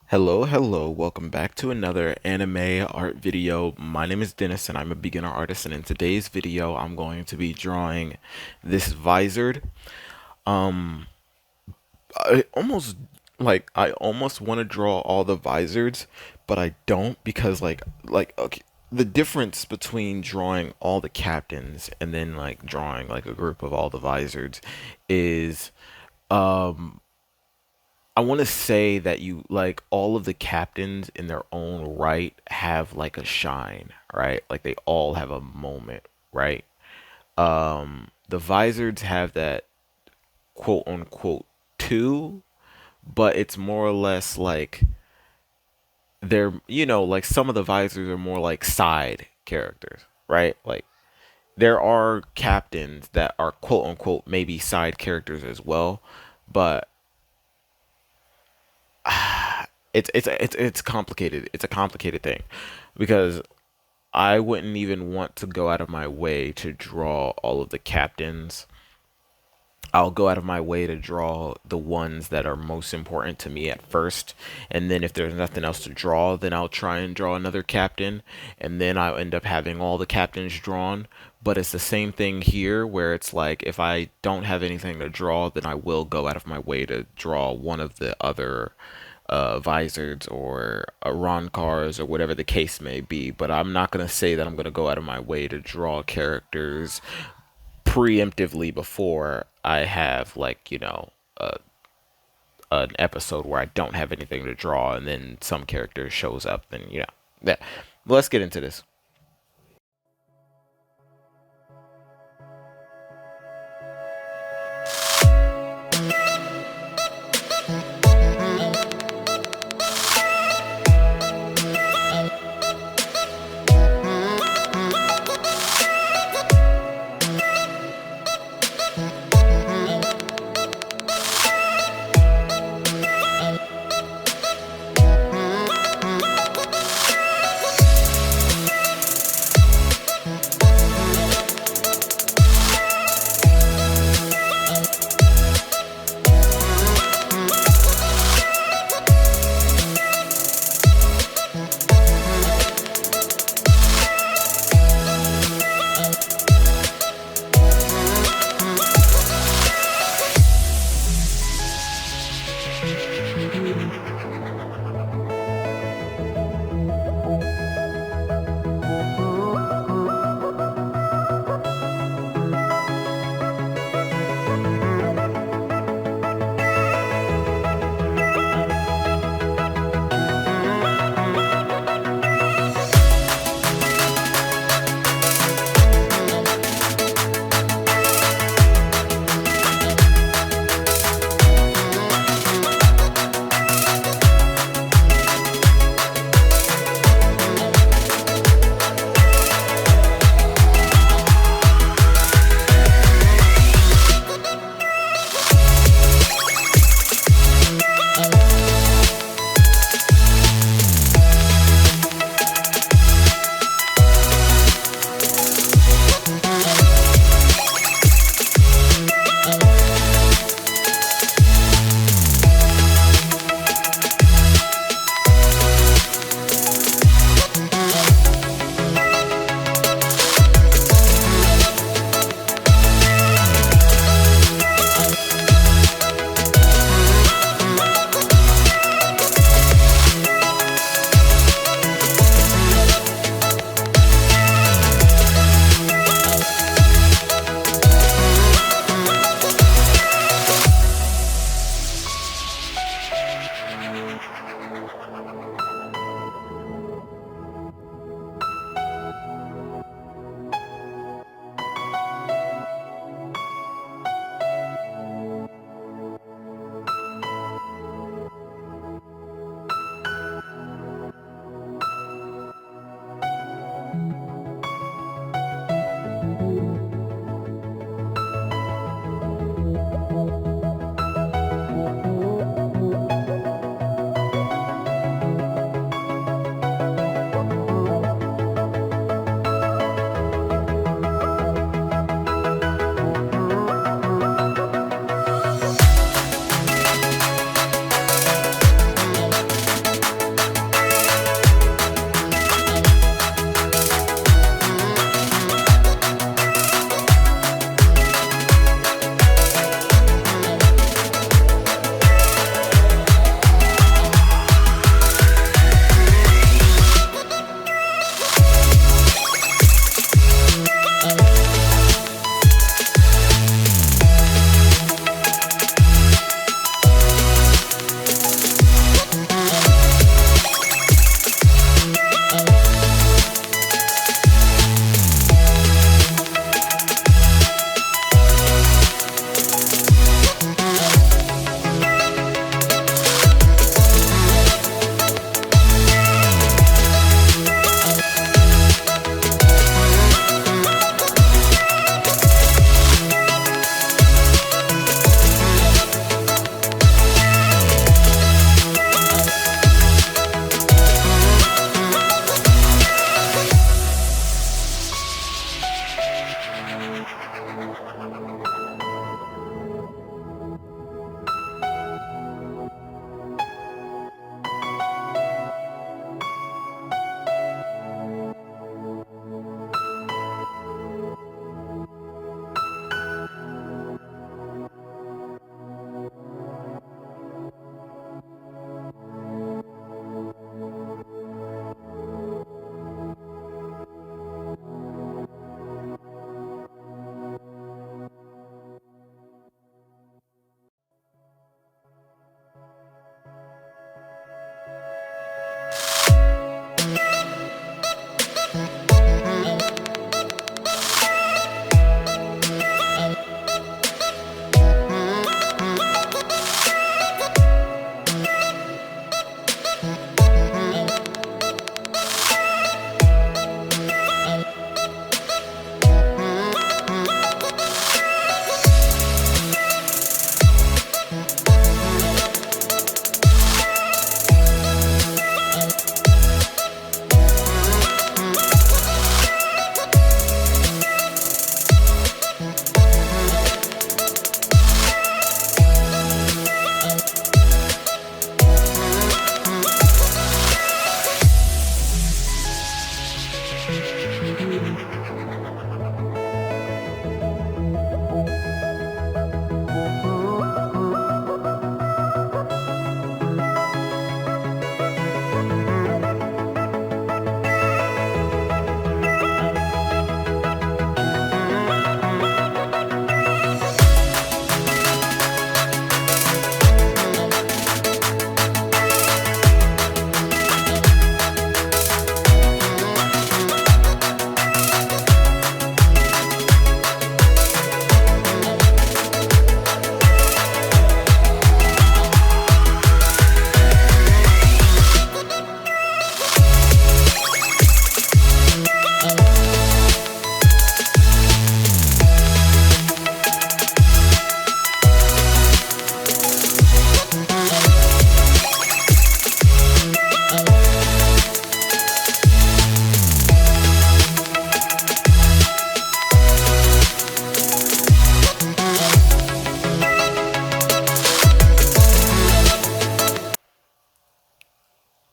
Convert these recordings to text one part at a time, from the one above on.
Hello, welcome back to another anime art video. My name is Dennis and I'm a beginner artist, and in today's video I'm going to be drawing this visored. Um I almost I almost want to draw all the visors, but I don't because okay, the difference between drawing all the captains and then like drawing like a group of all the visors is um I want to say that you like all of the captains in their own right have like a shine, right? Like they all have a moment, right? The visors have that quote unquote too, but it's more or less like they're, like some of the visors are more like side characters, right? Like there are captains that are quote unquote maybe side characters as well, but it's complicated. It's a complicated thing because I wouldn't even want to go out of my way to draw all of the captains. I'll go out of my way to draw the ones that are most important to me at first, and then if there's nothing else to draw, then I'll try and draw another captain, and then I'll end up having all the captains drawn. But it's the same thing here where it's like if I don't have anything to draw, then I will go out of my way to draw one of the other visors or Ron cars or whatever the case may be. But I'm not going to say that I'm going to go out of my way to draw characters preemptively before I have an episode where I don't have anything to draw and then some character shows up. Then yeah. Let's get into this.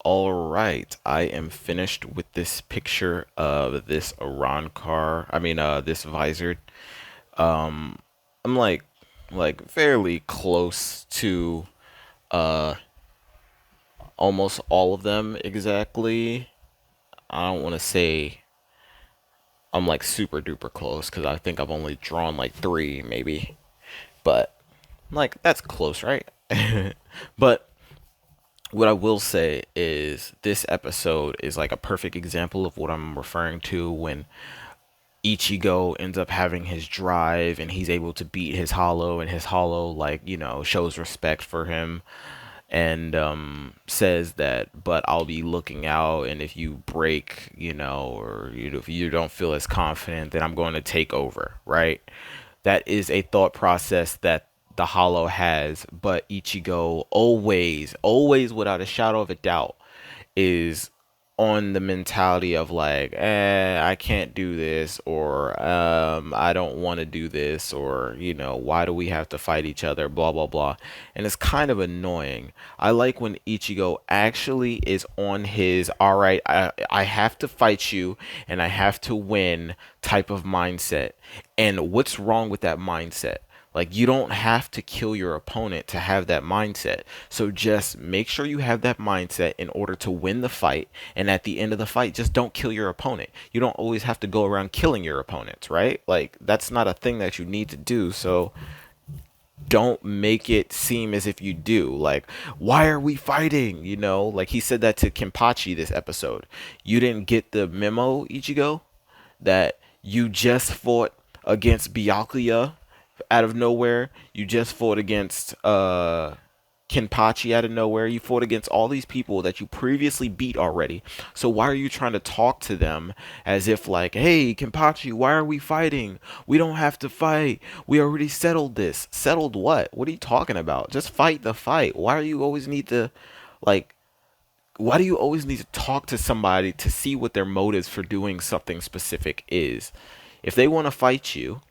All right, I am finished with this picture of this Iran car. This visor. I'm like fairly close to uh almost all of them exactly. I don't want to say I'm like super duper close because I think I've only drawn like three maybe, but like that's close, right? But what I will say is this episode is like a perfect example of what I'm referring to when Ichigo ends up having his drive and he's able to beat his hollow, and his hollow, like, shows respect for him and says that, but I'll be looking out, and if you break, or if you don't feel as confident, then I'm going to take over, right? That is a thought process that the hollow has, but Ichigo always without a shadow of a doubt is on the mentality of like, I can't do this, or I don't want to do this, or why do we have to fight each other, blah blah blah. And it's kind of annoying. I like when Ichigo actually is on his, all right, I have to fight you and I have to win type of mindset. And what's wrong with that mindset? Like, you don't have to kill your opponent to have that mindset. So just make sure you have that mindset in order to win the fight. And at the end of the fight, just don't kill your opponent. You don't always have to go around killing your opponents, right? Like, that's not a thing that you need to do. So don't make it seem as if you do. Like, why are we fighting? Like he said that to Kenpachi this episode. You didn't get the memo, Ichigo, that you just fought against Byakuya out of nowhere. You just fought against Kenpachi out of nowhere. You fought against all these people that you previously beat already. So why are you trying to talk to them as if like, hey, Kenpachi, why are we fighting? We don't have to fight. We already settled this. Settled what? What are you talking about? Just fight the fight. Like why do you always need to talk to somebody to see what their motives for doing something specific is? If they want to fight you,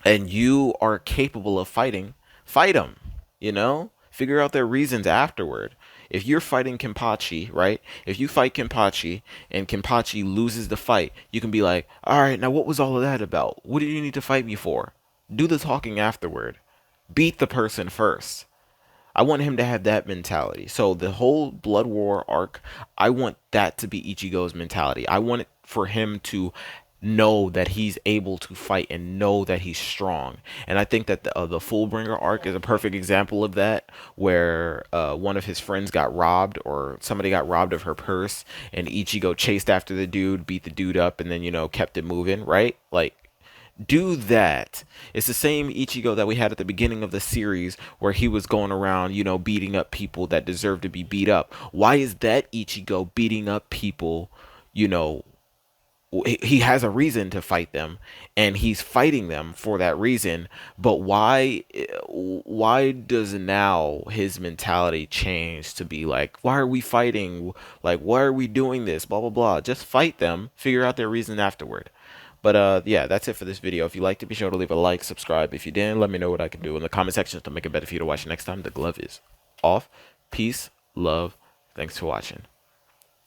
and you are capable of fighting, fight them. Figure out their reasons afterward. If you're fighting Kenpachi, right? If you fight Kenpachi and Kenpachi loses the fight, you can be like, all right, now what was all of that about? What did you need to fight me for? Do the talking afterward. Beat the person first. I want him to have that mentality. So the whole Blood War arc, I want that to be Ichigo's mentality. I want it for him to know that he's able to fight and know that he's strong. And I think that the Fullbringer arc is a perfect example of that, where one of his friends got robbed, or somebody got robbed of her purse, and Ichigo chased after the dude, beat the dude up, and then kept it moving, right? Like, do that. It's the same Ichigo that we had at the beginning of the series, where he was going around, beating up people that deserve to be beat up. Why is that Ichigo beating up people? He has a reason to fight them, and he's fighting them for that reason. But why does now his mentality change to be like, why are we fighting? Like, why are we doing this? Blah blah blah. Just fight them, figure out their reason afterward. But yeah, that's it for this video. If you liked it, be sure to leave a like, subscribe. If you didn't, let me know what I can do in the comment section to make it better for you to watch next time. The glove is off. Peace, love, thanks for watching.